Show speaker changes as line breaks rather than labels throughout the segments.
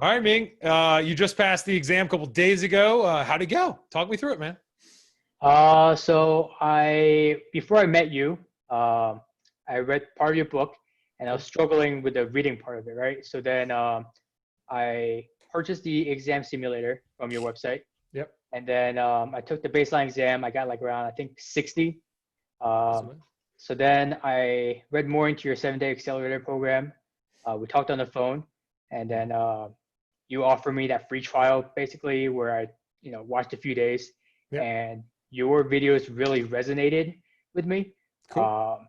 All right, Ming. You just passed the exam a couple days ago. How'd it go? Talk me through it, man.
Before I met you, I read part of your book, and I was struggling with the reading part of it, right? So then I purchased the exam simulator from your website,
Yep.
and then I took the baseline exam. I got like around, I think, 60. Um, so then I read more into your 7-day accelerator program. We talked on the phone, and then you offered me that free trial, basically, where I, watched a few days,
Yep.
and your videos really resonated with me.
Cool.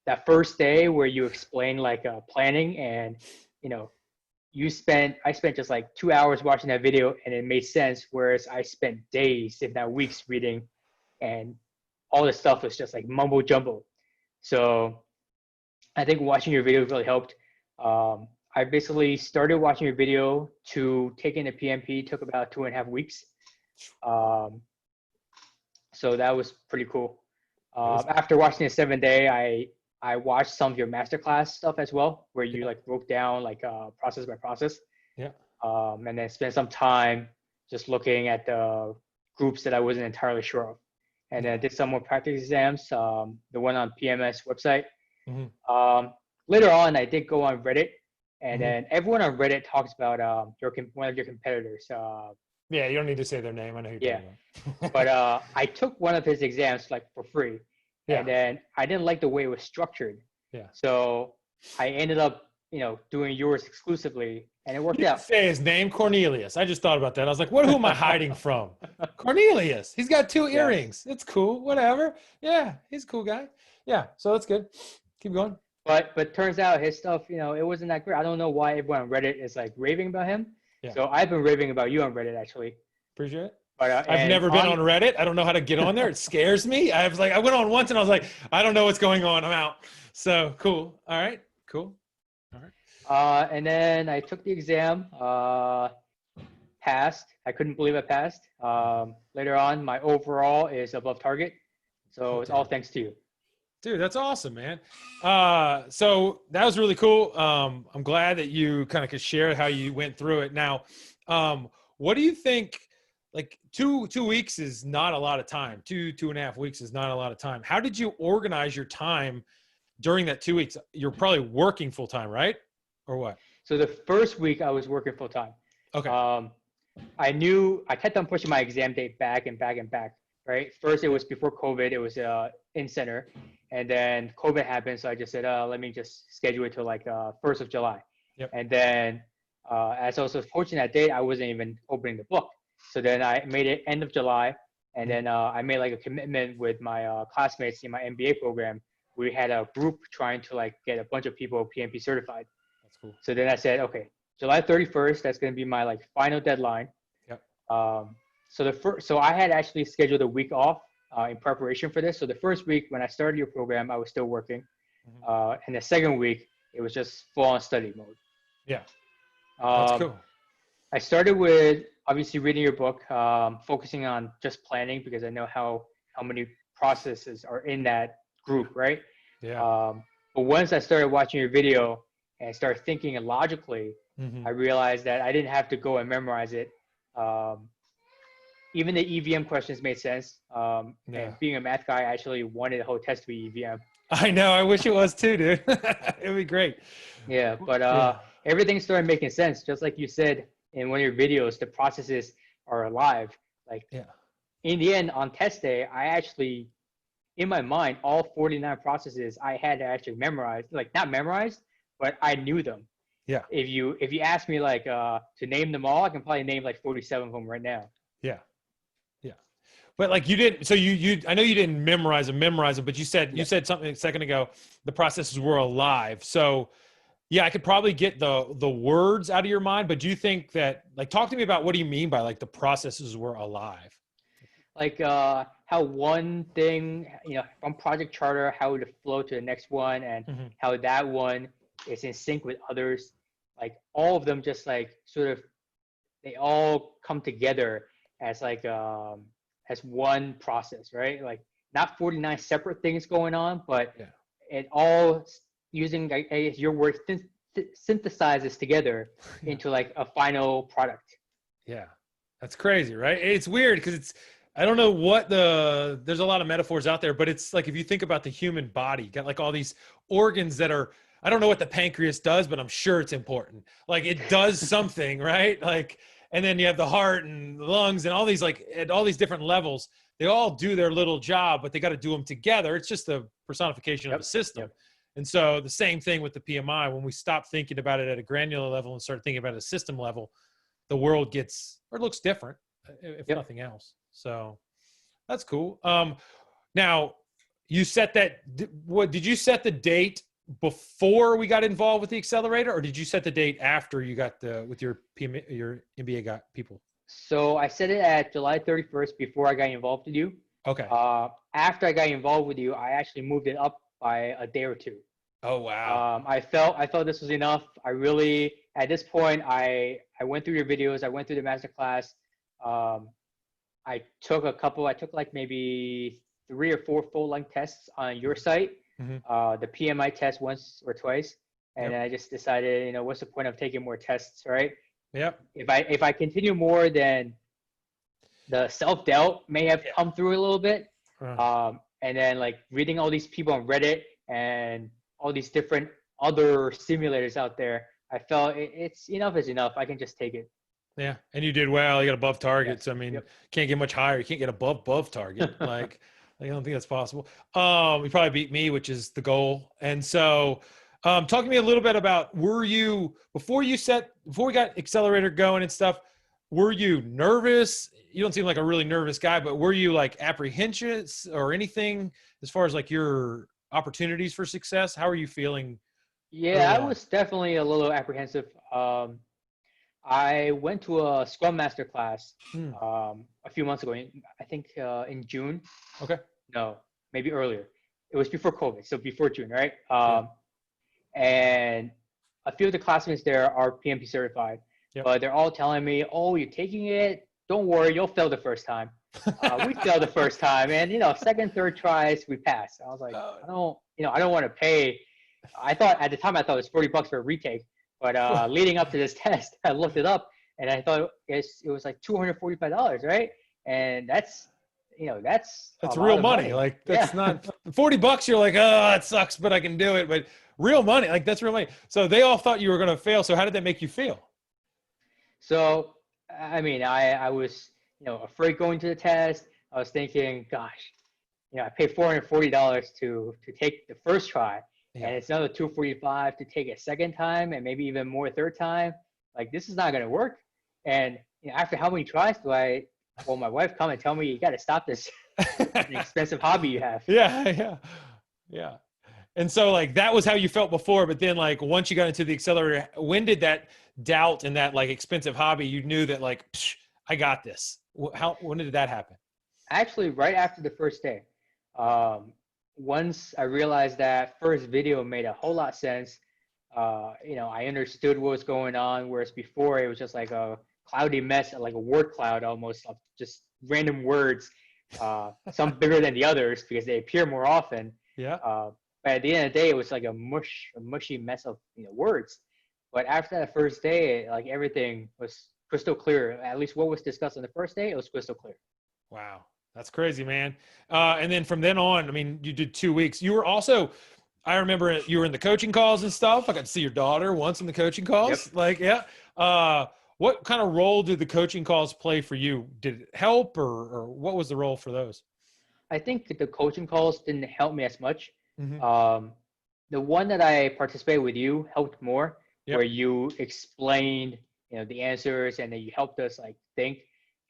That first day where you explained like planning, and I spent just like 2 hours watching that video, and it made sense. Whereas I spent days, if not weeks, reading, and all this stuff was just like mumbo jumbo. So I think watching your video really helped. I basically started watching your video to taking the PMP took about 2.5 weeks. So that was pretty cool. After watching the 7-day, I watched some of your masterclass stuff as well, where you like broke down like process by process.
Yeah.
And then spent some time just looking at the groups that I wasn't entirely sure of. And then I did some more practice exams, the one on PMS website.
Mm-hmm.
Later on, I did go on Reddit, and then everyone on Reddit talks about one of your competitors.
Yeah, you don't need to say their name. I know who you're talking about.
But I took one of his exams like for free,
Yeah.
and then I didn't like the way it was structured.
Yeah.
So I ended up, doing yours exclusively, and it worked
You
out.
say his name, Cornelius. I just thought about that. I was like, who am I hiding from? Cornelius. He's got 2 earrings. It's cool. Whatever. Yeah, he's a cool guy. Yeah, so that's good. Keep going.
But turns out his stuff, it wasn't that great. I don't know why everyone on Reddit is like raving about him.
Yeah.
So I've been raving about you on Reddit, actually.
Appreciate it.
But
I've never been on Reddit. I don't know how to get on there. It scares me. I went on once and I was like, I don't know what's going on. I'm out. So cool. All right. Cool. All right.
And then I took the exam, passed. I couldn't believe I passed. Later on, my overall is above target. So it's all thanks to you.
Dude, that's awesome, man. So that was really cool. I'm glad that you kind of could share how you went through it. Now, what do you think? Like 2 weeks is not a lot of time. 2.5 weeks is not a lot of time. How did you organize your time during that 2 weeks? You're probably working full time, right? Or what?
So the first week I was working full time.
Okay.
I kept on pushing my exam date back and back and back, right? First, it was before COVID. It was in center. And then COVID happened. So I just said, let me just schedule it to like 1st of July.
Yep.
And then as I was approaching that date, I wasn't even opening the book. So then I made it end of July. And then I made like a commitment with my classmates in my MBA program. We had a group trying to like get a bunch of people PMP certified.
That's cool.
So then I said, okay, July 31st, that's going to be my like final deadline.
Yep.
So I had actually scheduled a week off in preparation for this. So the first week when I started your program, I was still working. And the second week, it was just full on study mode.
Yeah. That's cool.
I started with obviously reading your book, focusing on just planning because I know how many processes are in that group, right?
Yeah.
But once I started watching your video and started thinking logically, I realized that I didn't have to go and memorize it. Even the EVM questions made sense. And being a math guy, I actually wanted the whole test to be EVM.
I know. I wish it was too, dude. It'd be great.
Yeah, but everything started making sense. Just like you said in one of your videos, the processes are alive. Like in the end, on test day, I actually, in my mind, all 49 processes I had to actually memorize. Like not memorized, but I knew them.
Yeah.
If you ask me like to name them all, I can probably name like 47 of them right now.
Yeah. Yeah. But like you didn't, so you I know you didn't memorize them, but you said something a second ago, the processes were alive. So yeah, I could probably get the words out of your mind, but do you think that, like, talk to me about what do you mean by like the processes were alive?
Like how one thing, from Project Charter, how to flow to the next one, and how that one is in sync with others. Like all of them just like sort of, they all come together as like as one process, right? Like not 49 separate things going on, but it all using, I guess your word, synthesizes together into like a final product.
Yeah, that's crazy, right? It's weird because I don't know what there's a lot of metaphors out there, but it's like if you think about the human body, you got like all these organs that are, I don't know what the pancreas does, but I'm sure it's important. Like it does something, right? Like, and then you have the heart and the lungs and all these like at all these different levels. They all do their little job, but they got to do them together. It's just a personification of a system.
Yep.
And so the same thing with the PMI, when we stop thinking about it at a granular level and start thinking about it at a system level, the world gets, or looks different, if nothing else. So that's cool. Now you set that, what did you set the date before we got involved with the accelerator, or did you set the date after you got with your your MBA got people?
So I set it at July 31st before I got involved with you.
Okay.
After I got involved with you, I actually moved it up by a day or two.
Oh, wow.
I felt this was enough. I really, at this point, I went through your videos. I went through the masterclass. I took like maybe 3 or 4 full-length tests on your site. The PMI test once or twice. And then I just decided, you know, what's the point of taking more tests, right?
Yep.
If I continue more, then the self-doubt may have come through a little bit. And then like reading all these people on Reddit and all these different other simulators out there, I felt it's enough is enough. I can just take it.
Yeah. And you did well. You got above targets. I mean, can't get much higher. You can't get above target. Like, I don't think that's possible. You probably beat me, which is the goal. And so, talk to me a little bit about, before we got Accelerator going and stuff, were you nervous? You don't seem like a really nervous guy, but were you like apprehensive or anything as far as like your opportunities for success? How are you feeling?
Yeah, I was definitely a little apprehensive. I went to a Scrum Master class a few months ago. I think in June.
Okay.
No, maybe earlier. It was before COVID, so before June, right? And a few of the classmates there are PMP certified, but they're all telling me, "Oh, you're taking it. Don't worry, you'll fail the first time." We failed the first time, and you know, second, third tries, we passed. I was like, I don't want to pay. I thought at the time it was $40 for a retake, but leading up to this test, I looked it up, and I thought it was like $245, right? And that's
real money. Like that's not $40. You're like, oh, it sucks, but I can do it. But real money, like that's real money. So they all thought you were going to fail. So how did that make you feel?
So, I mean, I was, afraid going to the test. I was thinking, gosh, I paid $440 to take the first try, and it's another $245 to take a second time, and maybe even more third time. Like this is not going to work. And after how many tries will my wife come and tell me you got to stop this expensive hobby you have?
Yeah. And so like that was how you felt before, but then like once you got into the accelerator, when did that doubt and that like expensive hobby, you knew that like, I got this? When did that happen?
Actually, right after the first day. Once I realized that first video made a whole lot of sense, I understood what was going on, whereas before it was just like a cloudy mess, like a word cloud almost, of just random words, some bigger than the others because they appear more often. But at the end of the day, it was like a mushy mess of words. But after that first day, like everything was crystal clear. At least what was discussed on the first day, it was crystal clear.
Wow, that's crazy, man. And then from then on, I mean, you did 2 weeks. You were also, I remember you were in the coaching calls and stuff. I got to see your daughter once in the coaching calls. What kind of role did the coaching calls play for you? Did it help or what was the role for those?
I think the coaching calls didn't help me as much. The one that I participated with you helped more, where you explained, the answers and then you helped us like think.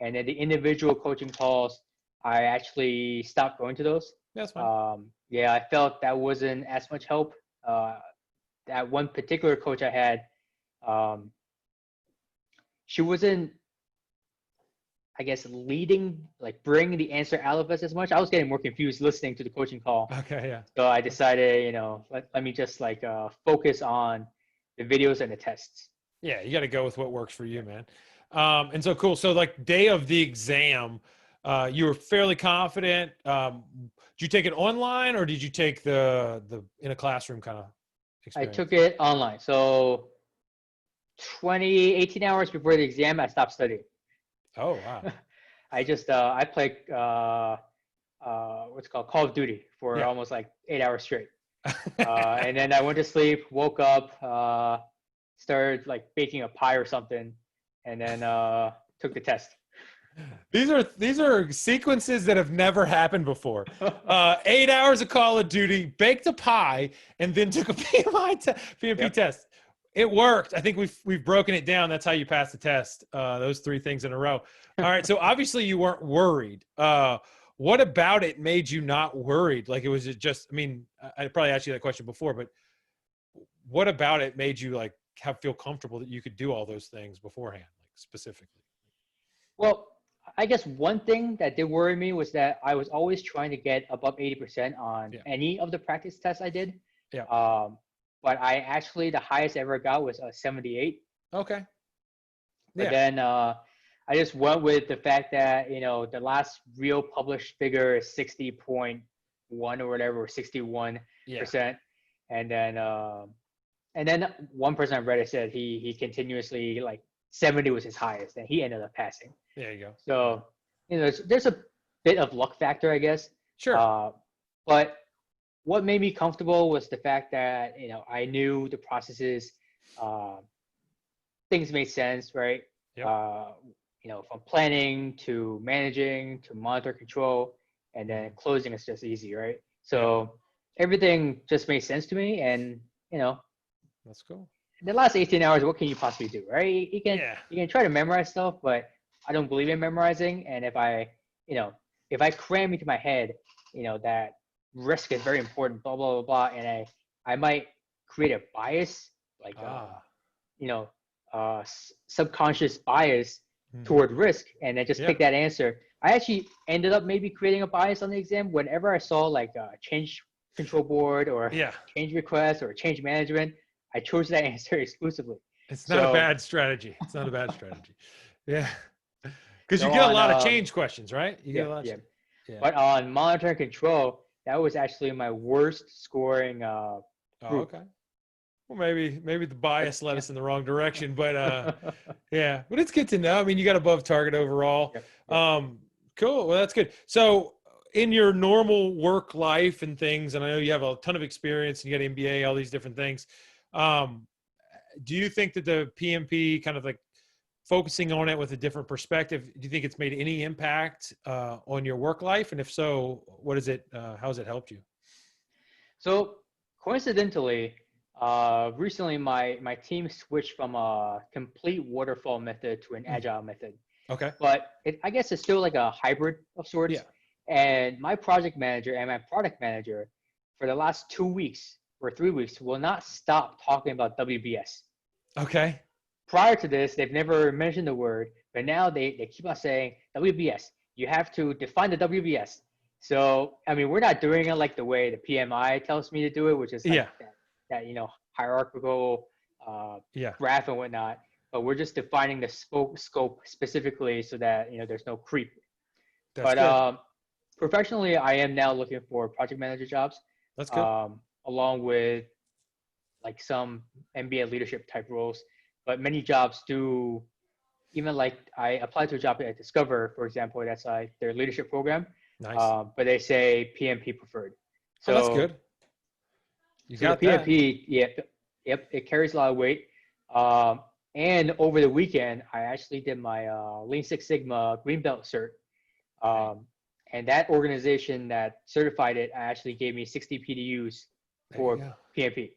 And then the individual coaching calls, I actually stopped going to those.
That's fine.
I felt that wasn't as much help. That one particular coach I had, she wasn't, I guess, bringing the answer out of us as much. I was getting more confused listening to the coaching call.
Okay, yeah.
So I decided, let me just focus on the videos and the tests.
Yeah, you got to go with what works for you, man. And so cool. So like day of the exam, you were fairly confident. Did you take it online or did you take the in a classroom kind of?
I
experience?
took it online. So 18 hours before the exam, I stopped studying.
Oh, wow.
I just I played what's it called Call of Duty for
Yeah.
almost like 8 hours straight. And then I went to sleep, woke up, started like baking a pie or something, and then took the test.
These are sequences that have never happened before. 8 hours of Call of Duty, baked a pie, and then took a PMP
Yep.
test. It worked. I think we've broken it down. That's how you pass the test. Those three things in a row. All right. So obviously you weren't worried. What about it made you not worried? Like, it was just, I mean, I probably asked you that question before, but what about it made you like feel comfortable that you could do all those things beforehand, like specifically?
Well, I guess one thing that did worry me was that I was always trying to get above 80% on
Yeah.
any of the practice tests I did.
Yeah.
But I actually, the highest I ever got was a 78.
Okay.
But
Yeah.
then I just went with the fact that, the last real published figure is 60.1 or whatever, or 61%.
Yeah.
And then one person I read it said he continuously, like, 70 was his highest, and he ended up passing.
There you go.
So, there's a bit of luck factor, I guess.
Sure.
But what made me comfortable was the fact that, I knew the processes, things made sense, right?
Yep.
From planning to managing to monitor control, and then closing is just easy, right? So everything just made sense to me, and
That's cool.
the last 18 hours, what can you possibly do, right? You can try to memorize stuff, but I don't believe in memorizing. And if I cram into my head, that risk is very important, blah blah blah blah, and I might create a bias, like subconscious bias toward risk, and then just pick that answer. I actually ended up maybe creating a bias on the exam whenever I saw like a change control board or change request or change management. I chose that answer exclusively.
It's not a bad strategy. It's not a bad strategy. Yeah. Because
So
you get a lot of change questions, right? You get a lot.
Yeah. But on monitor and control, that was actually my worst scoring group.
Oh, okay. Well, maybe the bias led us in the wrong direction, but yeah, but it's good to know. I mean, you got above target overall. Cool. Well, that's good. So in your normal work life and things, and I know you have a ton of experience and you got MBA, all these different things. Do you think that the PMP kind of like focusing on it with a different perspective, do you think it's made any impact on your work life? And if so, what is it? How has it helped you?
So coincidentally, recently my team switched from a complete waterfall method to an agile method.
Okay.
But I guess it's still like a hybrid of sorts.
Yeah.
And my project manager and my product manager for the last 2 weeks or 3 weeks will not stop talking about WBS.
Okay.
Prior to this, they've never mentioned the word, but now they keep on saying WBS. You have to define the WBS. So, I mean, we're not doing it like the way the PMI tells me to do it, which is like that hierarchical graph and whatnot. But we're just defining the scope specifically so that, there's no creep.
That's good.
Professionally, I am now looking for project manager jobs.
That's good.
Along with like some MBA leadership type roles. But many jobs do, even like I applied to a job at Discover, for example, that's like their leadership program.
Nice.
But they say PMP preferred. So
that's good. You got
the PMP, yep, it carries a lot of weight. And over the weekend, I actually did my Lean Six Sigma Green Belt cert. And that organization that certified it actually gave me 60 PDUs for PMP.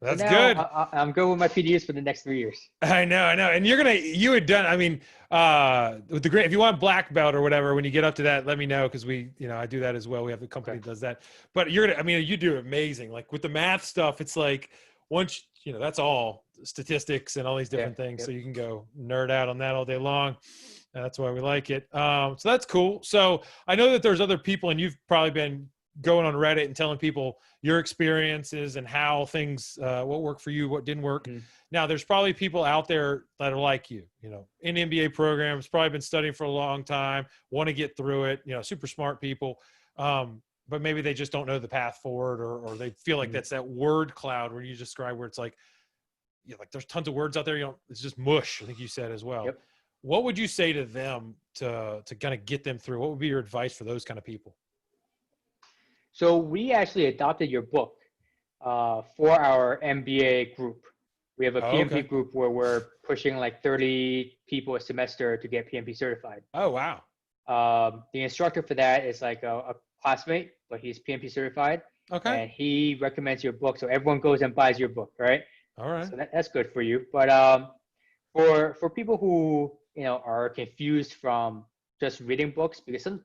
That's
so now
good.
I'm good with my PDUs for the next 3 years.
I know. And you had done, I mean, with the if you want black belt or whatever, when you get up to that, let me know. Cause I do that as well. We have the company that does that, but you do amazing. Like with the math stuff, it's like once, that's all statistics and all these different things. So you can go nerd out on that all day long. And that's why we like it. So that's cool. So I know that there's other people, and you've probably been going on Reddit and telling people your experiences and how things, what worked for you, what didn't work. Now there's probably people out there that are like you, in MBA programs, probably been studying for a long time, want to get through it, super smart people. but maybe they just don't know the path forward, or they feel like that's that word cloud where you describe where it's like, like there's tons of words out there. It's just mush. I think you said as well.
Yep.
What would you say to them to kind of get them through? What would be your advice for those kind of people?
So we actually adopted your book for our MBA group. We have a
Oh,
PMP
okay.
group where we're pushing like 30 people a semester to get PMP certified.
Oh, wow.
The instructor for that is like a classmate, but he's PMP certified,
Okay.
and he recommends your book. So everyone goes and buys your book, right?
All right.
So that's good for you. But for people who are confused from just reading books, because some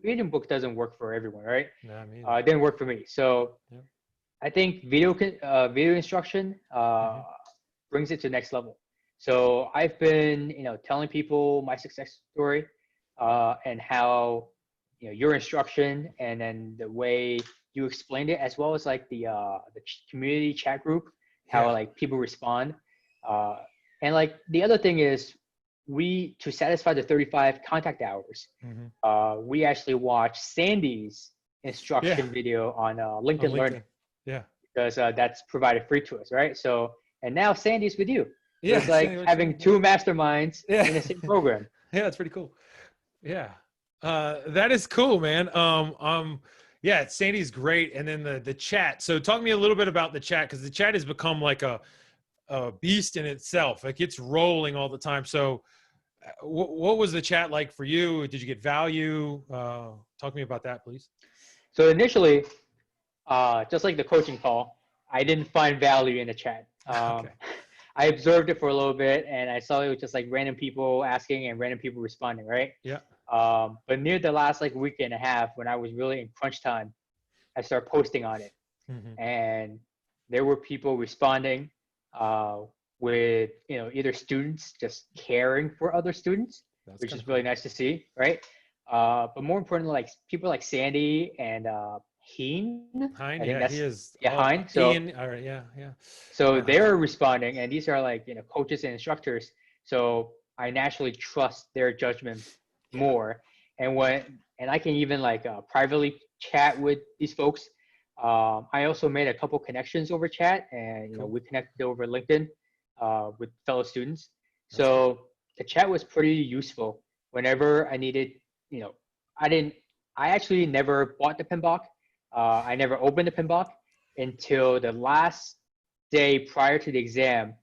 reading books doesn't work for everyone, right?
No, I mean,
It didn't work for me. So
yeah.
I think video instruction brings it to the next level. So I've been telling people my success story and how your instruction and then the way you explained it, as well as like the community chat group, how like people respond, and like the other thing is to satisfy the 35 contact hours, we actually watch Sandy's instruction video on LinkedIn Learning.
Yeah.
Because that's provided free to us, right? So, and now Sandy's with you. So it's like
Sandy,
having two masterminds in the same program.
Yeah, that's pretty cool. Yeah. That is cool, man. Yeah, Sandy's great. And then the chat. So talk to me a little bit about the chat, because the chat has become like a beast in itself. Like it's rolling all the time. So what was the chat like for you? Did you get value? Talk to me about that, please.
So initially, just like the coaching call, I didn't find value in the chat.
Okay.
I observed it for a little bit, and I saw it was just like random people asking and random people responding, right?
Yeah.
But near the last like week and a half, when I was really in crunch time, I started posting on it, and there were people responding with either students just caring for other students, which is really nice to see, right? But more importantly, like people like Sandy and Hein. I think
yeah, he is.
Hein. So
Ian, all right, yeah.
so they're responding, and these are like coaches and instructors. So I naturally trust their judgment more, and I can even like privately chat with these folks. I also made a couple connections over chat, and we connected over LinkedIn with fellow students. So the chat was pretty useful whenever I needed. I actually never bought the PMBOK. I never opened the PMBOK until the last day prior to the exam,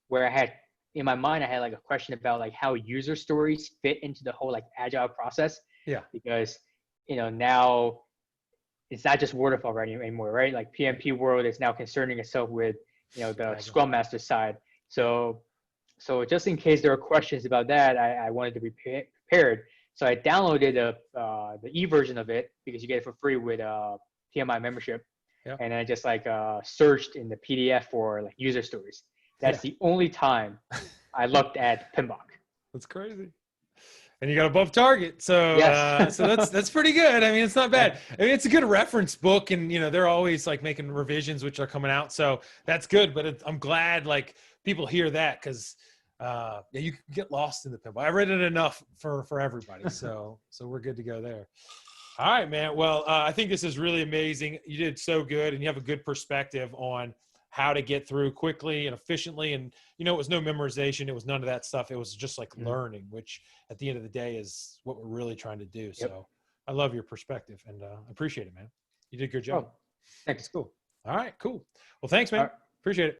where I had in my mind, I had like a question about like how user stories fit into the whole like agile process.
Yeah.
Because now it's not just waterfall anymore, right? Like PMP world is now concerning itself with the Scrum Master side. So just in case there are questions about that, I wanted to be prepared. So I downloaded the e-version of it because you get it for free with PMI membership.
Yep.
And I just like searched in the PDF for like user stories. That's the only time I looked at PMBOK.
That's crazy. And you got above target. So,
yes.
So that's pretty good. I mean, it's not bad. I mean, it's a good reference book, and they're always like making revisions, which are coming out. So that's good. But I'm glad like people hear that, because you can get lost in the pinball. I read it enough for everybody. So we're good to go there. All right, man. Well, I think this is really amazing. You did so good, and you have a good perspective on how to get through quickly and efficiently. And, it was no memorization. It was none of that stuff. It was just like learning, which at the end of the day is what we're really trying to do. Yep. So I love your perspective, and I appreciate it, man. You did a good job.
Oh, thanks.
Cool. All right, cool. Well, thanks, man. Appreciate it.